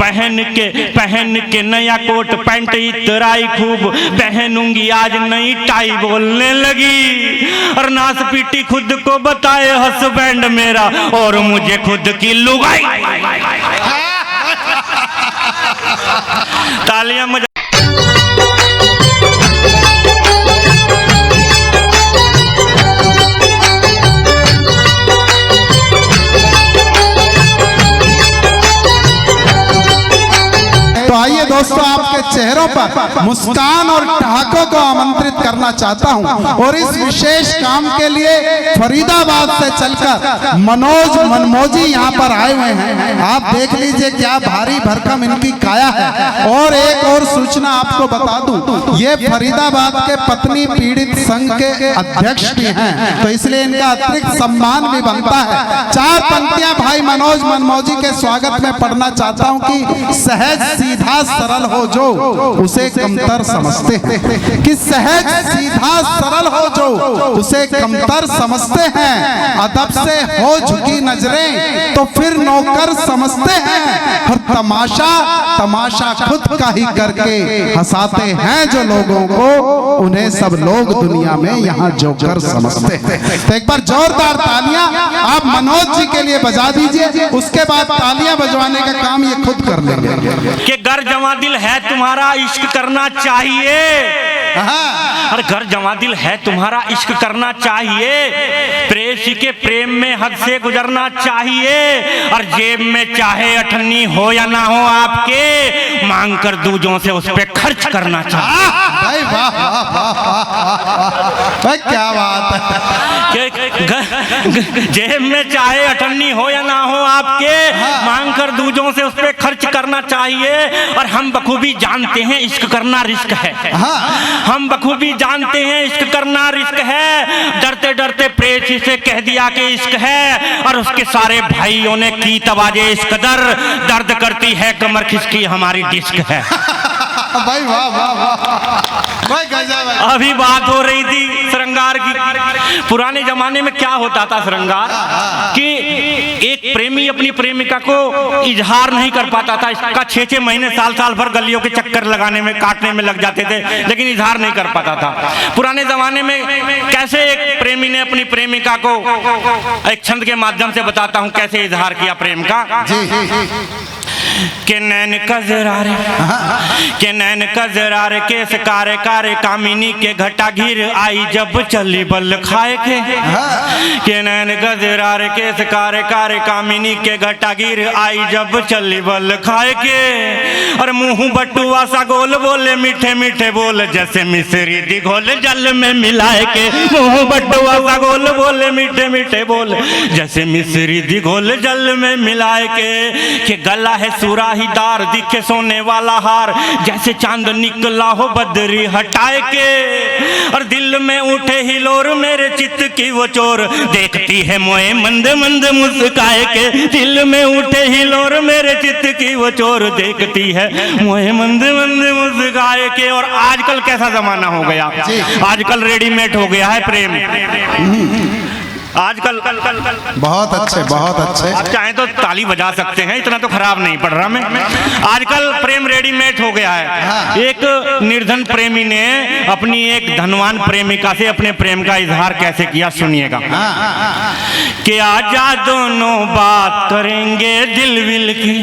पहन के नया कोट पैंट इतराई खूब, पहनूंगी आज नई टाई बोलने लगी। और नास पीटी खुद को बताए हस्बैंड मेरा, और मुझे खुद की लुगाई। तालियां मजा। तो आइए दोस्तों, आपके चेहरों पर मुस्कान और ठहाकों को आमंत्रित करना चाहता हूं। और इस विशेष काम के लिए फरीदाबाद से चलकर मनोज मनमोजी यहां पर आए हुए हैं। आप देख लीजिए क्या भारी भरकम इनकी काया है। और एक और सूचना आपको बता दूं, ये फरीदाबाद के पत्नी पीड़ित संघ के अध्यक्ष भी हैं, तो इसलिए इनका अतिरिक्त सम्मान भी बनता है। 4 पंक्तियां भाई मनोज मनमोजी के स्वागत में पढ़ना चाहता हूं कि सहज सीधा सरल हो जो उसे कमतर समझते हैं, कि सहज सीधा सरल हो जो उसे कमतर समझते हैं, अदब से हो झुकी नजरें तो फिर नौकर समझते हैं, और तमाशा खुद का ही करके हंसाते हैं जो लोगों को, उन्हें सब लोग दुनिया में यहाँ जोकर समझते हैं। तो एक बार जोरदार तालियां आप मनोज जी के लिए बजा दीजिए, उसके बाद तालियां बजवाने का काम ये खुद कर लेंगे। कि घर जमा दिल है तुम्हारा इश्क करना चाहिए, और घर जमा दिल है तुम्हारा इश्क करना चाहिए, प्रेसी के प्रेम में हद से गुजरना चाहिए, और जेब में चाहे अठन्नी हो या ना हो आपके, मांग कर दूजों से उस पे खर्च करना चाहिए। भाई वाह वाह वाह, क्या बात है। जेब में चाहे अठन्नी हो या ना हो आपके, मांग कर दूजों से उस पे खर्च करना चाहिए। और हम बखूबी जानते हैं इश्क करना रिस्क है, हम बखूबी जानते हैं इश्क करना रिस्क है। डरते डरते प्रेसी से कह दिया कि इश्क है, और उसके सारे भाइयों ने की तवाजे इस कदर, दर्द करती है कमर खिसकी हमारी डिस्क है। भाई वाह वाह वाह, गजब। अभी बात हो रही थी श्रृंगार की। पुराने जमाने में क्या होता था श्रृंगार, कि एक प्रेमी अपनी प्रेमिका को इजहार नहीं कर पाता था। इसका 6-6 महीने साल भर गलियों के चक्कर लगाने में काटने में लग जाते थे, लेकिन इजहार नहीं कर पाता था। पुराने जमाने में कैसे एक प्रेमी ने अपनी प्रेमिका को, एक छंद के माध्यम से बताता हूं कैसे इजहार किया प्रेम का। के नैन कजरारे, के नैन कजरारे केस कारे कारे, कामिनी के घटा घिर आई जब चली बल खाए के नैन कजरारे केस कारे कारे, कामिनी के घटा घिर आई जब चली बल खाए के। और मुंह बटुआ सा गोल बोले मीठे मीठे बोल, जैसे मिश्री दी घोल जल में मिलाए के। मुंह बटुआ सा गोल बोले मीठे मीठे बोल, जैसे मिश्री दी घोल जल में मिलाए के गला है सुराहीदार दिखे सोने वाला हार, जैसे चांद निकला हो बदरी हटाए के। और दिल में उठे हिलोर मेरे चित्त की वो चोर, देखती है मोए मंद मंद मुस्काए के। दिल में उठे हिलोर मेरे चित्त की वो चोर, देखती है मोए मंद मंद मुस्काए के। और आजकल कैसा जमाना हो गया, आजकल रेडीमेड हो गया है प्रेम। आजकल बहुत अच्छे बहुत अच्छे, आप चाहें तो ताली बजा सकते हैं, इतना तो खराब नहीं पड़ रहा मैं। आजकल प्रेम रेडीमेड हो गया है। एक निर्धन प्रेमी ने अपनी एक धनवान प्रेमिका से अपने प्रेम का इजहार कैसे किया, सुनिएगा। कि आजा दोनों बात करेंगे दिल विल की,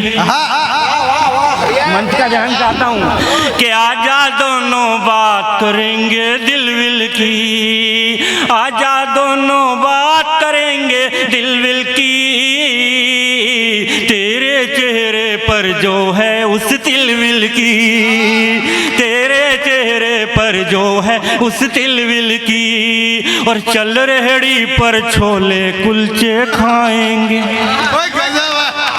मंच का ध्यान चाहता हूँ। कि आजा दोनों बात करेंगे दिल विल की, आजा दोनों बात करेंगे दिल विल की, तेरे चेहरे पर जो है उस तिल विल की, तेरे चेहरे पर जो है उस तिल विल की। और चल रेहड़ी पर छोले कुलचे खाएंगे।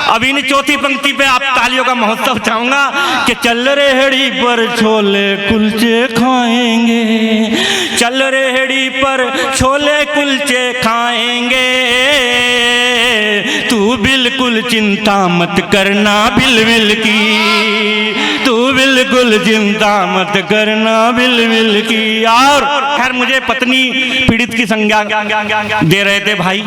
अब इन चौथी पंक्ति पे आप तालियों का महोत्सव चाहूंगा। कि चल रेहड़ी पर छोले कुलचे खाएंगे, चल रेहड़ी पर छोले कुलचे खाएंगे, तू बिल्कुल चिंता मत करना बिल बिल की, तू बिल्कुल चिंता मत करना बिल की। और खैर मुझे पत्नी पीड़ित की संज्ञा दे रहे थे भाई,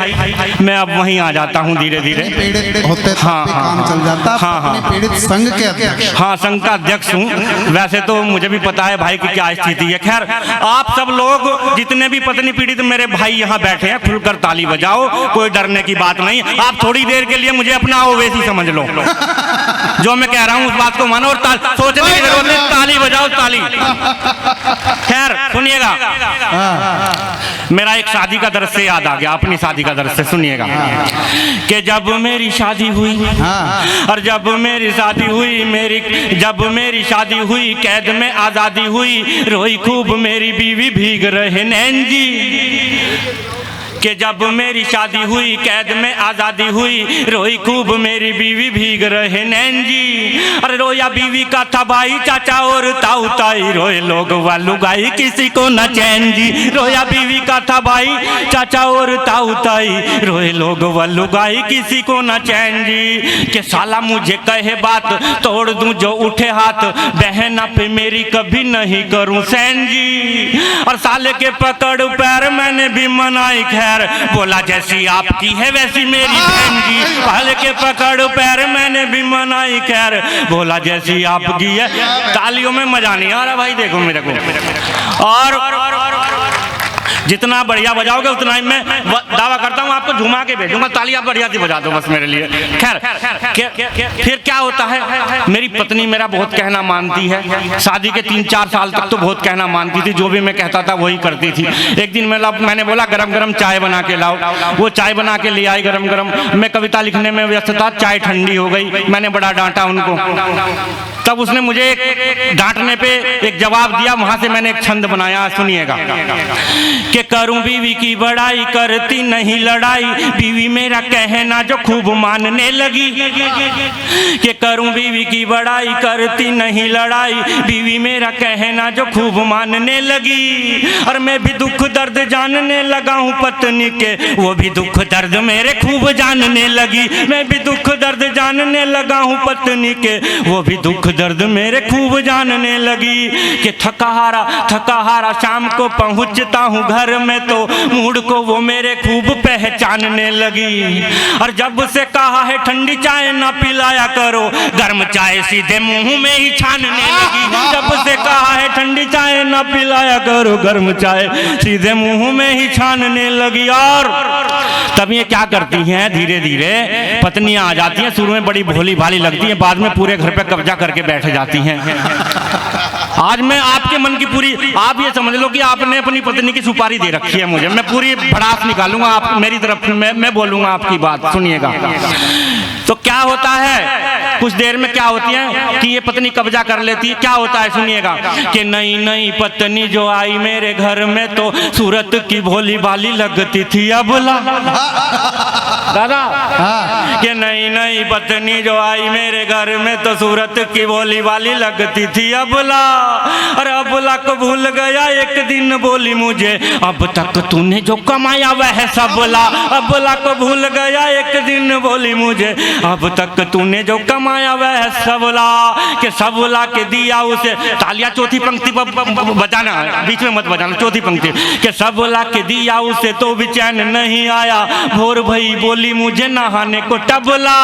मैं अब वहीं आ जाता हूँ धीरे धीरे। पीड़ित होते हाँ, काम चल जाता। हाँ, पीड़ित संघ के अध्यक्ष। हाँ, संघ का अध्यक्ष हूँ। वैसे तो मुझे भी पता है भाई की क्या स्थिति है। खैर आप सब लोग जितने भी पत्नी पीड़ित मेरे भाई यहाँ बैठे हैं, खुलकर ताली बजाओ, कोई डरने की बात नहीं। आप थोड़ी देर के लिए मुझे अपना ओवैसी समझ लो, जो मैं कह रहा हूँ उस बात को मानो और सोचने की जरूरत नहीं, ताली बजाओ ताली। खैर सुनिएगा, मेरा एक शादी का दर्द से याद आ गया, अपनी शादी का दर्द से सुनिएगा। कि जब मेरी शादी हुई और जब मेरी शादी हुई, जब मेरी शादी हुई कैद में आजादी हुई, रोई खूब मेरी बीवी भीग रहे नैन जी। कि जब मेरी शादी हुई कैद में आजादी हुई, रोई खूब मेरी बीवी भीग रहे नैन जी। अरे रोया बीवी का था भाई चाचा और ताऊ ताई, रोए लोग वालू गाई किसी को न चैन जी। रोया बीवी का था भाई चाचा और ताऊ ताई, रोए लोग वालू गाई किसी को न चैन जी। कि साला मुझे कहे बात तोड़ दूं जो उठे हाथ, बहना पे मेरी कभी नहीं करूं सैन जी। और साले के पकड़ पैर मैंने भी मनाई खैर, बोला जैसी आपकी है वैसी मेरी बहन जी। पहले के पकड़ पैर मैंने भी मनाई खैर, बोला जैसी आपकी है। तालियों में मजा नहीं आ रहा भाई, देखो मेरे को। और जितना बढ़िया बजाओगे उतना ही मैं दावा करता हूँ आपको झुमा के भेजूंगा। ताली आप बढ़िया सी बजा दो बस मेरे लिए। खैर फिर क्या होता है, मेरी पत्नी मेरा बहुत कहना मानती है। शादी के 3-4 साल तक तो बहुत कहना मानती थी, जो भी मैं कहता था वही करती थी। एक दिन मैंने बोला गरम गरम चाय बना के लाओ, वो चाय बना के ले आई गरम गरम। मैं कविता लिखने में व्यस्त था, चाय ठंडी हो गई, मैंने बड़ा डांटा उनको। तब उसने मुझे डांटने पे एक जवाब दिया, वहां से मैंने एक छंद बनाया, सुनिएगा। कि करूं बीवी की बड़ाई करती नहीं लड़ाई, बीवी मेरा कहना जो खूब मानने लगी। कि करूं बीवी की बड़ाई करती नहीं लड़ाई, बीवी मेरा कहना जो खूब मानने लगी। और मैं भी दुख दर्द जानने लगा हूं पत्नी के, वो भी दुख दर्द मेरे खूब जानने लगी। मैं भी दुख दर्द जानने लगा हूं पत्नी के, वो भी दुख दर्द मेरे खूब जानने लगी। कि थका हारा शाम को पहुंचता हूँ घर में, तो मूड को वो मेरे खूब पहचानने लगी। और जब से कहा है ठंडी चाय ना पिलाया करो, गर्म चाय सीधे मुंह में ही छानने लगी। जब से कहा है ठंडी चाय ना पिलाया करो, गर्म चाय सीधे मुंह में ही छानने लगी। और तब ये क्या करती हैं, धीरे धीरे पत्नियां आ जाती हैं। शुरू में बड़ी भोली भाली लगती हैं, बाद में पूरे घर पे कब्जा करके बैठ जाती हैं। आज मैं आपके मन की पूरी, आप ये समझ लो कि आपने अपनी पत्नी की सुपारी दे रखी है मुझे। मैं पूरी भड़ास निकालूंगा आप मेरी तरफ, मैं बोलूंगा आपकी बात, सुनिएगा। तो क्या होता है, कुछ देर में क्या होती है कि ये पत्नी कब्जा कर लेती है। क्या होता है सुनिएगा। कि नई नई पत्नी जो आई मेरे घर में, तो सूरत की भोली भाली लगती थी अबला। दादा कि नई नई पत्नी जो आई मेरे घर में, तो सूरत की भोली भाली लगती थी अबला। और अबला को भूल गया एक दिन बोली मुझे, अब तक तूने जो कमाया वह सबला। अबला को भूल गया एक दिन बोली मुझे, अब तक तूने जो कमाया वह सबला। के सबला के दिया उसे, तालियां चौथी पंक्ति पर बजाना, बीच में मत बजाना, चौथी पंक्ति। के सबला के दिया उसे तो बेचैन नहीं आया, भोर भई बोली मुझे नहाने को टबला।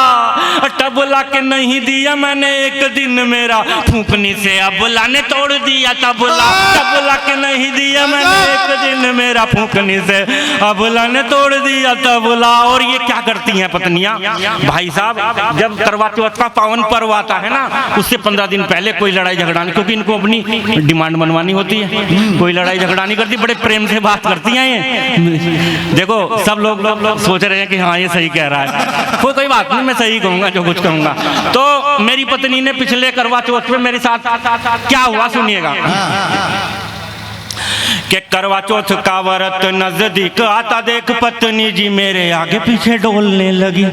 टबला के नहीं दिया मैंने एक दिन मेरा, फूंकनी से अबला ने तोड़ दिया तबला। तबला के नहीं दिया मैंने एक दिन मेरा, फूंकनी से अबला ने तोड़ दिया तबला। और ये क्या करती हैं पत्नियां भाई साहब, जब करवा चौथ का पावन पर्व आता है ना, उससे 15 दिन पहले कोई लड़ाई झगड़ा नहीं, क्योंकि इनको अपनी डिमांड मनवानी होती है। कोई लड़ाई झगड़ा नहीं करती, बड़े प्रेम से बात करती हैं ये। देखो सब लोग सोच रहे हैं कि हाँ ये सही कह रहा है, कोई बात नहीं, मैं सही कहूंगा जो कुछ कहूंगा। तो मेरी पत्नी ने पिछले करवा चौथ में मेरे साथ क्या हुआ सुनिएगा। कि करवा चौथ का व्रत नजदीक आता, देख पत्नी जी मेरे आगे पीछे डोलने लगी।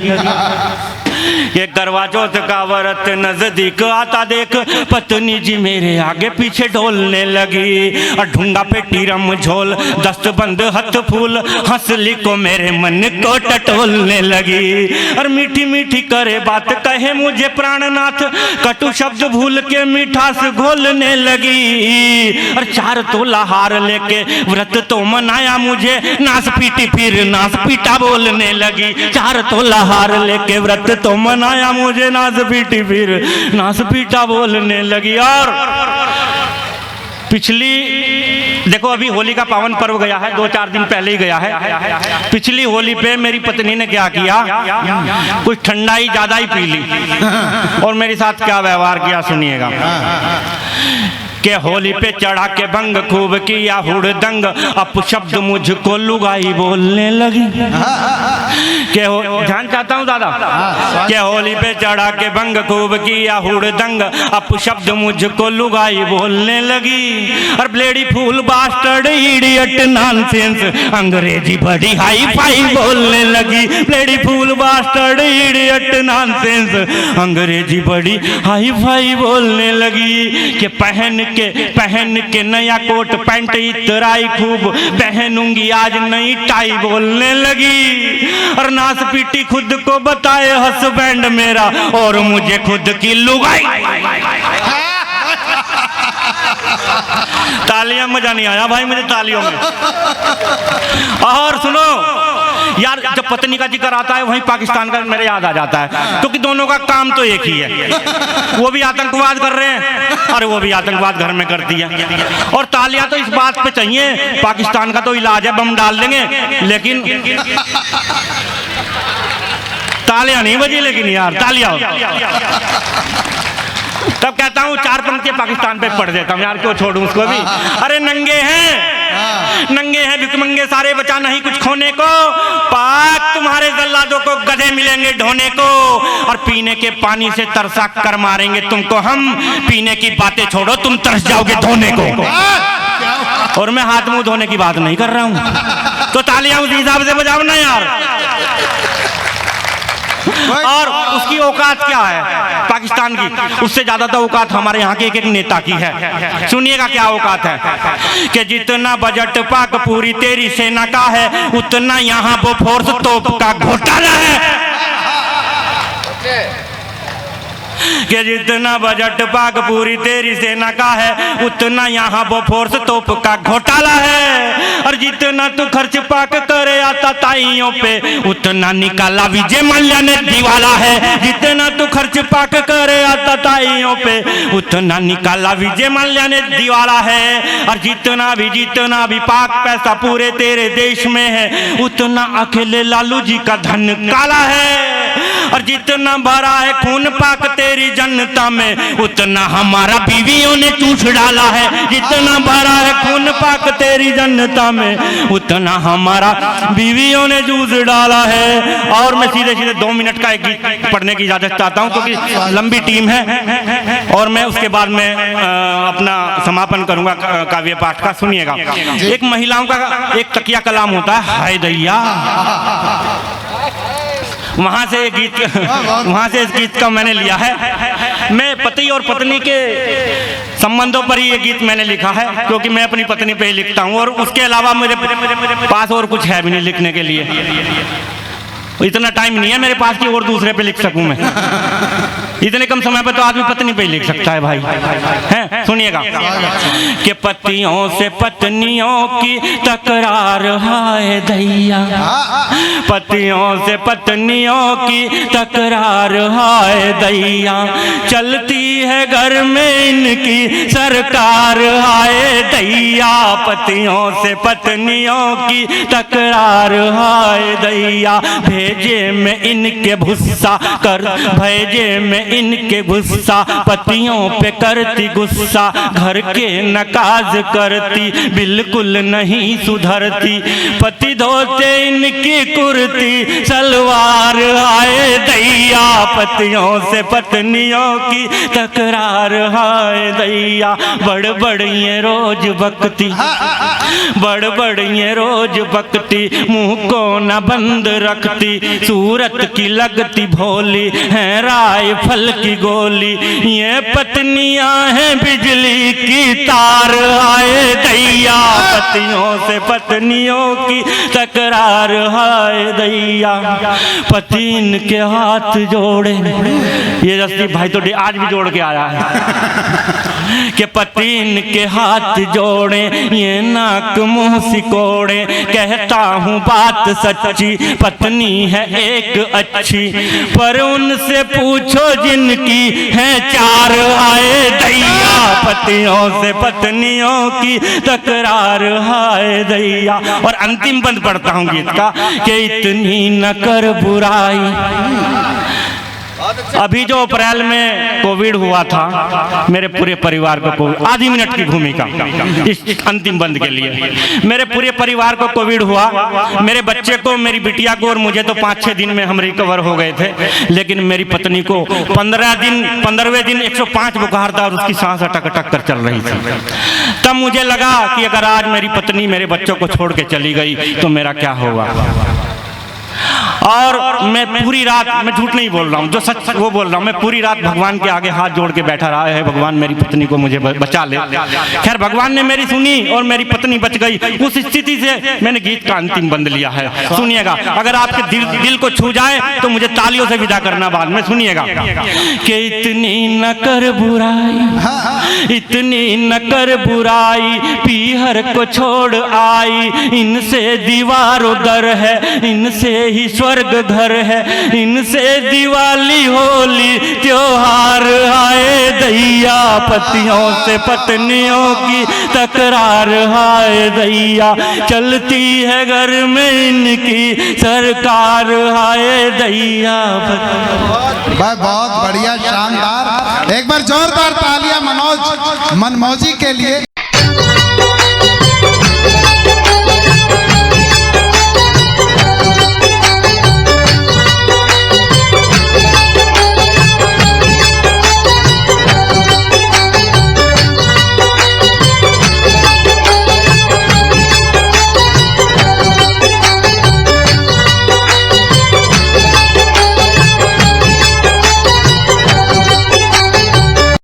ये करवा चौथ का व्रत नजदीक आता देख, पत्नी जी मेरे आगे पीछे डोलने लगी। और ढूंगा पे टीरम झोल, दस्त बंद हथ फूल, हंसली को मेरे मन को टटोलने लगी। और मीठी मीठी करे बात कहे मुझे प्राणनाथ, कटु शब्द भूल के मिठास घोलने लगी। और 4 तोला हार लेके व्रत तो मनाया मुझे, नास पीटी फिर नास पीटा बोलने लगी। 4 तोला हार लेके व्रत तो मनाया मुझे, नास पीटी फिर नास पीटा बोलने लगी। और पिछली देखो अभी होली का पावन पर्व गया है, 2-4 दिन पहले ही गया है। पिछली होली पे मेरी पत्नी ने क्या किया, कुछ ठंडाई ज्यादा ही पी ली और मेरे साथ क्या व्यवहार किया सुनिएगा। के होली पे चढ़ा के भंग खूब किया हुड़दंग, अपशब्द मुझको लुगाई बोलने लगी। के ध्यान चाहता हूँ दादा। के होली पे चढ़ा के भंग खूब किया हुड़दंग, अपशब्द मुझको लुगाई बोलने लगी। और ब्लेडी फूल बास्टर्ड इडियट नॉनसेंस, अंग्रेजी बड़ी हाई फाई बोलने लगी। ब्लेडी फूल बास्टर्ड इडियट नॉनसेंस, अंग्रेजी बड़ी हाई फाई बोलने लगी। कि पहन के नया कोट पैंट इतराई खूब, पहनूंगी आज नई टाई बोलने लगी। और नास पीटी खुद को बताए हस्बैंड मेरा, और मुझे खुद की लुगाई। तालियां, मजा नहीं आया भाई मुझे तालियों में। और सुनो यार, जब पत्नी का जिक्र आता है वहीं पाकिस्तान का मेरे याद आ जाता है, क्योंकि दोनों का काम तो एक ही है। वो भी आतंकवाद कर रहे हैं और वो भी आतंकवाद घर में करती है। और तालियां तो इस बात पे चाहिए, पाकिस्तान का तो इलाज है, बम डाल देंगे, लेकिन तालियां नहीं बजी। लेकिन यार तालियां, तब कहता हूँ 4 पंक्तियां पाकिस्तान पे पढ़ देता हूँ यार, क्यों छोड़ूं उसको भी। अरे नंगे हैं भिखमंगे सारे, बचा नहीं कुछ खोने को, पाक तुम्हारे जल्लादों को गधे मिलेंगे ढोने को। और पीने के पानी से तरसा कर मारेंगे तुमको हम, पीने की बातें छोड़ो तुम तरस जाओगे धोने को। और मैं हाथ मुंह धोने की बात नहीं कर रहा हूँ, तो तालियां उसी हिसाब से बजाओ ना यार। और उसकी औकात क्या है पाकिस्तान की, उससे ज्यादा तो औकात हमारे यहाँ के एक नेता की है। सुनिएगा क्या औकात है। कि जितना बजट पाक पूरी तेरी सेना का है, उतना यहाँ वो फोर्स तोप का घोटाला है। कि जितना बजट पाक पूरी तेरी सेना का है, उतना यहाँ वो फोर्स तोप का घोटाला है। और जितना तू खर्च पाक करे आता ताइयों पे, उतना निकाला विजय मल्ल्या ने दिवाला है। जितना तू खर्च पाक करे आता ताइयों पे, उतना निकाला विजय मल्ल्या ने दिवाला है। और जितना भी पाक पैसा पूरे तेरे देश में है, उतना अकेले लालू जी का धन काला है। और जितना भरा है खून पाक तेरी जनता में, उतना हमारा बीवियों ने चूस डाला है। जितना भरा है खून पाक तेरी जनता में, उतना हमारा बीवियों ने जूस डाला है। और मैं सीधे 2 मिनट का एक गीत पढ़ने की इजाजत चाहता हूँ, क्योंकि लंबी टीम है और मैं उसके बाद में अपना समापन करूंगा काव्य पाठ का। सुनिएगा, एक महिलाओं का एक तकिया कलाम होता है, हाय दैया। वहां से इस गीत का मैंने लिया है। मैं पति और पत्नी के संबंधों पर ही ये गीत मैंने लिखा है, क्योंकि मैं अपनी पत्नी पे ही लिखता हूँ और उसके अलावा मेरे पास और कुछ है भी नहीं लिखने के लिए। इतना टाइम नहीं है मेरे पास कि और दूसरे पे लिख सकूं मैं। इतने कम समय पे तो आदमी पत्नी पे ही लिख सकता है भाई, हैं? सुनिएगा कि पतियों से पत्नियों की तकरार हाय दैया, पतियों से पत्नियों की तकरार हाय दैया, चलती है घर में इनकी सरकार हाय दैया। पतियों से पत्नियों की तकरार हाय दैया, भेजे में इनके गुस्सा कर, भेजे में इनके गुस्सा, पतियों पे करती गुस्सा, घर के नकाज करती, बिल्कुल नहीं सुधरती। पति धोते इनकी कुर्ती सलवार आए दैया, पतियों से पत्नियों की तकरार हाय दैया। बड़ बड़िए रोज बकती, बड़ बड़िए रोज बकती, मुंह को न बंद रखती, सूरत की लगती भोली है राइफल की गोली। ये पत्नियां हैं बिजली की तार हाय दैया। पतियों से पत्नियों की तकरार हाय दैया। पति इनके हाथ जोड़े, ये रस्ती भाई तो आज भी जोड़ के आया है कि पति इनके हाथ जोड़े, ये नाक मुंह सिकोड़े, कहता हूँ बात सच्ची, पत्नी है एक अच्छी, पर उनसे पूछो जिनकी है चार हाय दैया। पतियों से पत्नियों की तकरार हाय दैया। और अंतिम बंद पढ़ता हूँ गीत का कि इतनी न कर बुराई। अभी जो अप्रैल में कोविड हुआ था, मेरे पूरे परिवार को कोविड, आधी मिनट की भूमिका इस अंतिम बंद के लिए, मेरे पूरे परिवार को कोविड हुआ। मेरे बच्चे को, मेरी बिटिया को और मुझे तो 5-6 दिन में हम रिकवर हो गए थे, लेकिन मेरी पत्नी को 15वें दिन 105 बुखार था और उसकी सांस अटक अटक कर चल रही थी। तब मुझे लगा कि अगर आज मेरी पत्नी मेरे बच्चों को छोड़ के चली गई तो मेरा क्या होगा। और मैं पूरी रात, मैं झूठ नहीं बोल रहा हूँ, जो सच वो बोल रहा हूँ, मैं पूरी रात भगवान के आगे हाथ जोड़ के बैठा रहा है, भगवान मेरी पत्नी को मुझे बचा ले। खैर भगवान ने मेरी सुनी और मेरी पत्नी बच गई। उस स्थिति से मैंने गीत का अंतिम बंद लिया है। सुनिएगा, अगर आपके दिल को छू जाए तो मुझे तालियों से विदा करना बाद में। सुनिएगा कि इतनी न कर बुराई, इतनी न कर बुराई, पीहर को छोड़ आई, इनसे दीवारों दर है, इनसे ही स्वर्ग घर है, इनसे दिवाली होली त्योहार आए दैया। पतियों से पत्नियों की तकरार हाय दैया, चलती है घर में इनकी सरकार हाय दैया। भाई बहुत बढ़िया, शानदार, एक बार जोरदार तालियां मनोज मनमौजी के लिए।